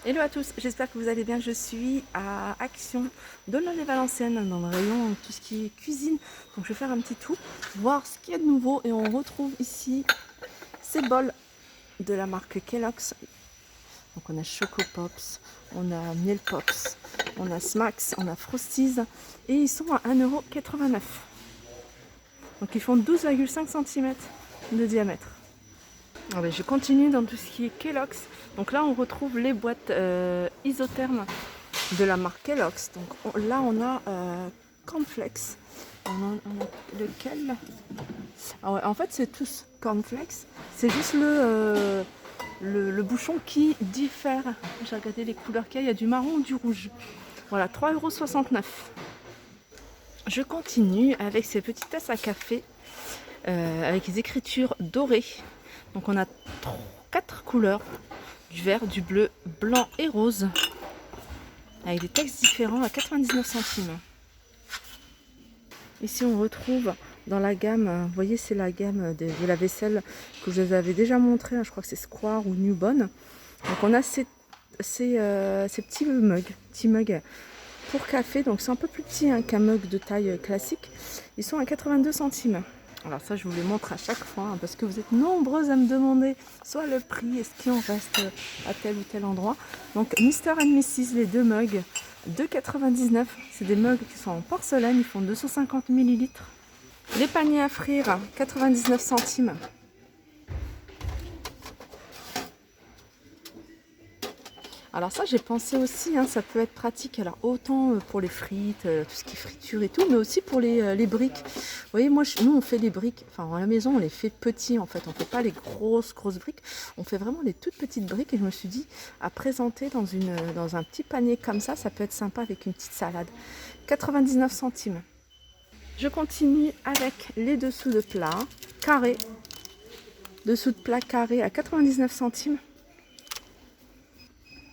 Hello à tous, j'espère que vous allez bien. Je suis à Action, Dolnay-les-Valenciennes, dans le rayon tout ce qui est cuisine. Donc je vais faire un petit tour, voir ce qu'il y a de nouveau. Et on retrouve ici ces bols de la marque Kellogg's. Donc on a Choco Pops, on a Miel Pops, on a Smacks, on a Frosties. Et ils sont à 1,89 €. Donc ils font 12,5 cm de diamètre. Alors, je continue dans tout ce qui est Kellogg's. Donc là on retrouve les boîtes isothermes de la marque Kellogg's. Donc là on a Cornflakes. On a lequel? Ah ouais, en fait c'est tous Cornflakes. C'est juste le bouchon qui diffère. J'ai regardé les couleurs qu'il y a. Il y a du marron ou du rouge. Voilà, 3,69 €. Je continue avec ces petites tasses à café avec les écritures dorées. Donc on a 4 couleurs, du vert, du bleu, blanc et rose, avec des textes différents à 99 centimes. Ici on retrouve dans la gamme, vous voyez c'est la gamme de la vaisselle que je vous avais déjà montré, je crois que c'est Square ou Newbon. Donc on a ces petits mugs pour café, donc c'est un peu plus petit qu'un mug de taille classique. Ils sont à 82 centimes. Alors ça je vous les montre à chaque fois parce que vous êtes nombreuses à me demander soit le prix et ce qu'il en reste à tel ou tel endroit. Donc Mr and Mrs, les deux mugs, 2,99 €. C'est des mugs qui sont en porcelaine, ils font 250 ml. Les paniers à frire, 99 centimes. Alors ça j'ai pensé aussi, ça peut être pratique, alors autant pour les frites, tout ce qui est friture et tout, mais aussi pour les briques. Vous voyez, nous on fait les briques, enfin à la maison on les fait petits en fait, on fait pas les grosses briques, on fait vraiment les toutes petites briques et je me suis dit à présenter dans un petit panier comme ça peut être sympa avec une petite salade. 99 centimes. Je continue avec les dessous de plat carrés, dessous de plat carré à 99 centimes.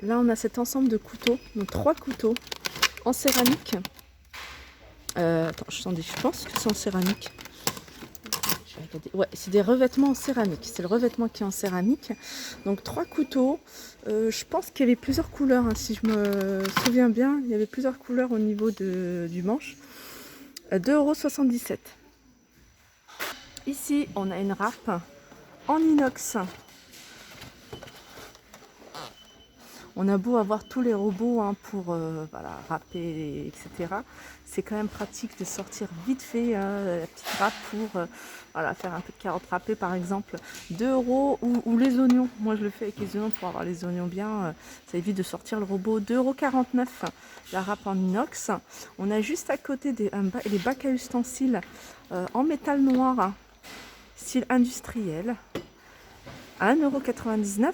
Là, on a cet ensemble de couteaux, donc 3 couteaux en céramique. Attends, je pense que c'est en céramique. Je vais regarder. Ouais, c'est des revêtements en céramique. C'est le revêtement qui est en céramique. Donc 3 couteaux. Je pense qu'il y avait plusieurs couleurs, si je me souviens bien. Il y avait plusieurs couleurs au niveau du manche. 2,77 €. Ici, on a une râpe en inox. On a beau avoir tous les robots pour râper, etc. C'est quand même pratique de sortir vite fait la petite râpe pour faire un peu de carottes râpées par exemple. 2 € ou les oignons. Moi je le fais avec les oignons pour avoir les oignons bien. Ça évite de sortir le robot. 2,49 € la râpe en inox. On a juste à côté les bacs à ustensiles en métal noir, style industriel, à 1,99 €.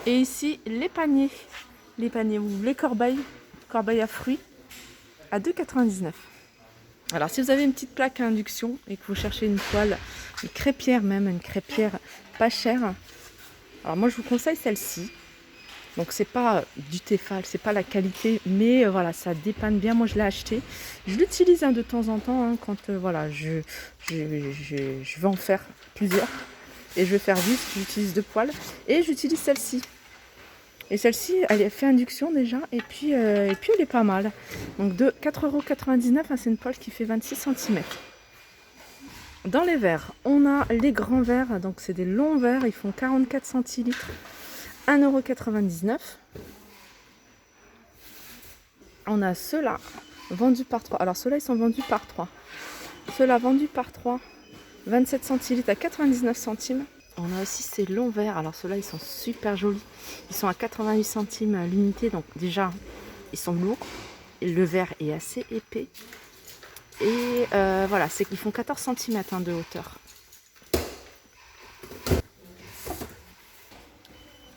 Et ici, les paniers ou les corbeilles à fruits, à 2,99 €. Alors, si vous avez une petite plaque à induction et que vous cherchez une poêle, une crêpière pas chère, alors moi je vous conseille celle-ci. Donc c'est pas du Tefal, c'est pas la qualité, mais voilà, ça dépanne bien. Moi je l'ai acheté, je l'utilise de temps en temps quand je vais en faire plusieurs et je vais faire vite. J'utilise 2 poêles et j'utilise celle-ci. Et celle-ci, elle est fait induction déjà, et puis elle est pas mal. Donc de 4,99 €, c'est une poêle qui fait 26 cm. Dans les verres, on a les grands verres, donc c'est des longs verres, ils font 44 centilitres, 1,99 €. On a ceux-là, vendus par 3. Alors ceux-là, ils sont vendus par 3. Ceux-là, vendus par 3, 27 centilitres à 99 centimes. On a aussi ces longs verres, alors ceux-là ils sont super jolis, ils sont à 88 centimes l'unité, donc déjà ils sont lourds, et le verre est assez épais, et c'est qu'ils font 14 cm de hauteur.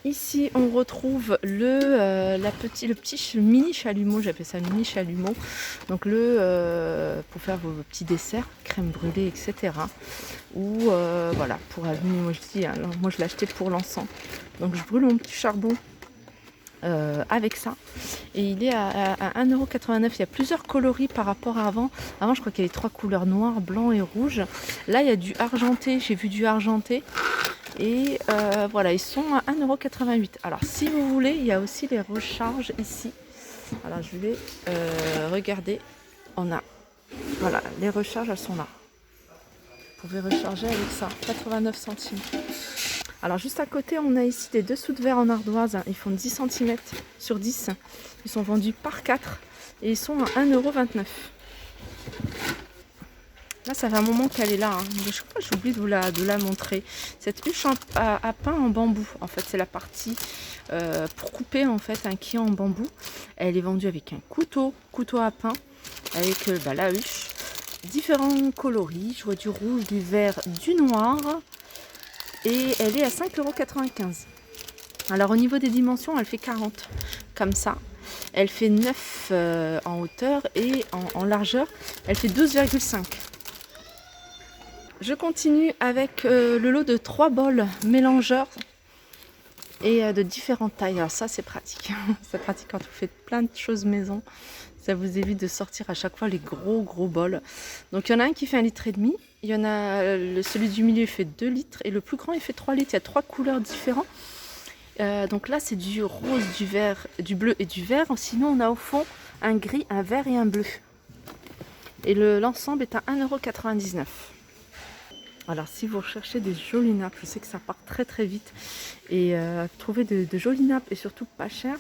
Ici on retrouve le petit mini chalumeau, j'appelle ça mini chalumeau, donc pour faire vos petits desserts, crème brûlée, etc. Ou pour allumer, moi je l'ai acheté pour l'encens, donc je brûle mon petit charbon avec ça, et il est à 1,89 €. Il y a plusieurs coloris par rapport à avant. Avant je crois qu'il y avait 3 couleurs, noir, blanc et rouge. Là il y a du argenté, j'ai vu du argenté. Et voilà, ils sont à 1,88 €. Alors si vous voulez, il y a aussi les recharges ici. Alors je vais regarder. On a, voilà, les recharges, elles sont là. Vous pouvez recharger avec ça, 89 centimes. Alors juste à côté, on a ici des dessous de verre en ardoise. Ils font 10 cm sur 10. Ils sont vendus par 4 et ils sont à 1,29 €. Là, ça fait un moment qu'elle est là. Hein. Je crois que j'oublie de de la montrer. Cette huche à pain en bambou. En fait, c'est la partie pour couper en fait un quillet en bambou. Elle est vendue avec un couteau à pain, avec la huche. Différents coloris. Je vois du rouge, du vert, du noir. Et elle est à 5,95 €. Alors au niveau des dimensions, elle fait 40 comme ça. Elle fait 9 en hauteur et en largeur, elle fait 12,5. Je continue avec le lot de 3 bols mélangeurs et de différentes tailles. Alors ça c'est pratique. C'est pratique quand vous faites plein de choses maison. Ça vous évite de sortir à chaque fois les gros bols. Donc il y en a un qui fait 1,5 litre. Il y en a celui du milieu fait 2 litres et le plus grand il fait 3 litres. Il y a 3 couleurs différentes. Donc là c'est du rose, du vert, du bleu et du vert. Sinon on a au fond un gris, un vert et un bleu. Et l'ensemble est à 1,99 €. Alors si vous recherchez des jolies nappes, je sais que ça part très vite. Et trouver de jolies nappes et surtout pas chères,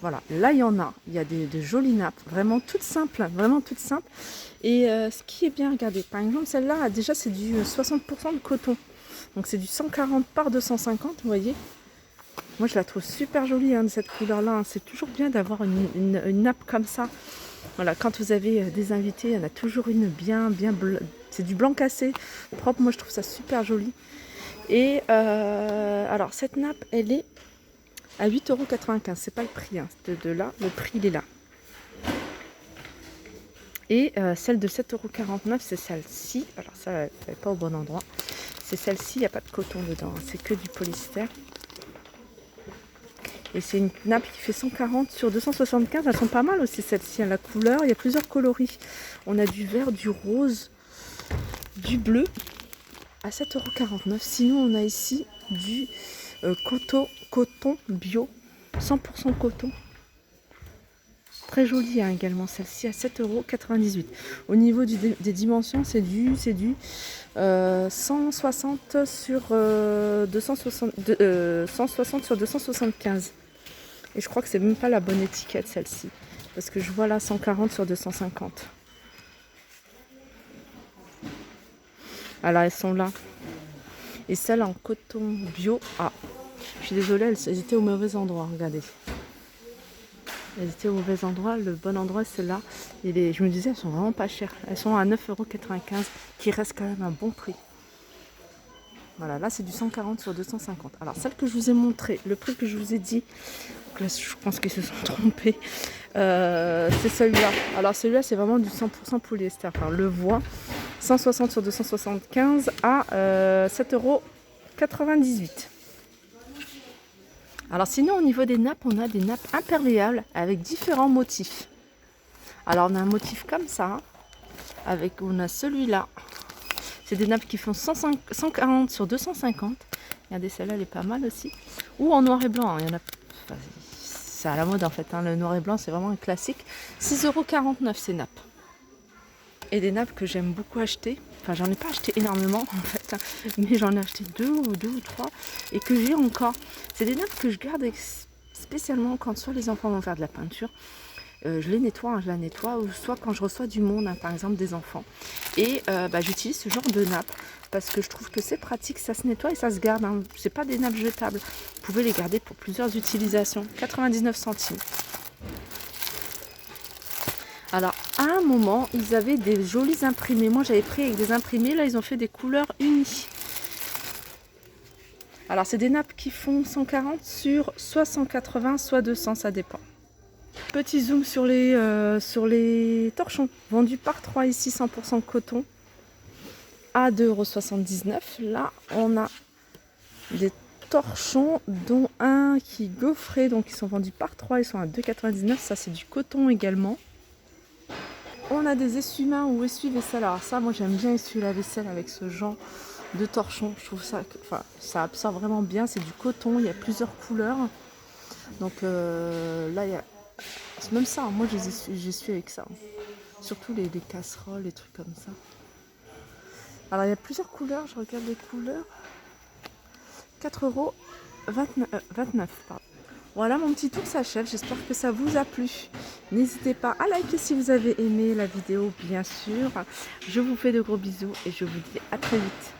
voilà, là il y en a. Il y a de jolies nappes, vraiment toutes simples, Et ce qui est bien, regardez, par exemple celle-là, déjà c'est du 60% de coton. Donc c'est du 140 par 250, vous voyez. Moi je la trouve super jolie de cette couleur-là. Hein. C'est toujours bien d'avoir une nappe comme ça. Voilà, quand vous avez des invités, il y en a toujours une bien bleue. C'est du blanc cassé, propre. Moi je trouve ça super joli. Et alors cette nappe, elle est à 8,95 €. C'est pas le prix de là, le prix il est là. Et celle de 7,49 €, c'est celle-ci. Alors ça, elle n'est pas au bon endroit. C'est celle-ci, il n'y a pas de coton dedans, c'est que du polyester. Et c'est une nappe qui fait 140 sur 275. Elles sont pas mal aussi celles-ci. La couleur, il y a plusieurs coloris. On a du vert, du rose, du bleu à 7,49 €. Sinon, on a ici du coton bio, 100% coton. Très jolie également celle-ci à 7,98 €. Au niveau des dimensions, c'est du 160 sur 160 sur 275. Et je crois que c'est même pas la bonne étiquette celle-ci. Parce que je vois là 140 sur 250. Alors elles sont là. Et celles en coton bio. Ah, je suis désolée, elles étaient au mauvais endroit, regardez. Elles étaient au mauvais endroit, le bon endroit c'est là. Et je me disais, elles sont vraiment pas chères. Elles sont à 9,95 €, qui reste quand même un bon prix. Voilà, là c'est du 140 sur 250. Alors celle que je vous ai montré, le prix que je vous ai dit, donc là je pense qu'ils se sont trompés, c'est celui-là. Alors celui-là c'est vraiment du 100% polyester, enfin le voit, 160 sur 275 à 7,98 €. Alors sinon au niveau des nappes, on a des nappes imperméables avec différents motifs. Alors on a un motif comme ça, on a celui-là. C'est des nappes qui font 140 sur 250. Regardez, celle-là, elle est pas mal aussi. Ou en noir et blanc. Il y en a... c'est à la mode en fait. Le noir et blanc, c'est vraiment un classique. 6,49 € ces nappes. Et des nappes que j'aime beaucoup acheter. Enfin, j'en ai pas acheté énormément en fait. Mais j'en ai acheté deux ou trois. Et que j'ai encore. C'est des nappes que je garde spécialement quand soit les enfants vont faire de la peinture. Je la nettoie, ou soit quand je reçois du monde, par exemple des enfants. Et j'utilise ce genre de nappe parce que je trouve que c'est pratique, ça se nettoie et ça se garde. C'est pas des nappes jetables. Vous pouvez les garder pour plusieurs utilisations. 99 centimes. Alors, à un moment, ils avaient des jolis imprimés. Moi, j'avais pris avec des imprimés. Là, ils ont fait des couleurs unies. Alors, c'est des nappes qui font 140 sur soit 180, soit 200, ça dépend. Petit zoom sur les torchons, vendus par 3 ici, 100% coton, à 2,79 €. Là, on a des torchons, dont un qui est gaufré, donc ils sont vendus par 3, ils sont à 2,99 €. Ça, c'est du coton également. On a des essuie-mains ou essuie-vaisselle. Alors ça, moi, j'aime bien essuyer la vaisselle avec ce genre de torchons. Je trouve ça, enfin, ça absorbe vraiment bien. C'est du coton, il y a plusieurs couleurs. Donc là, il y a même ça. Moi, j'y suis avec ça. Surtout les casseroles, les trucs comme ça. Alors, il y a plusieurs couleurs. Je regarde les couleurs. 4,29 €. Voilà, mon petit tour s'achève. J'espère que ça vous a plu. N'hésitez pas à liker si vous avez aimé la vidéo, bien sûr. Je vous fais de gros bisous et je vous dis à très vite.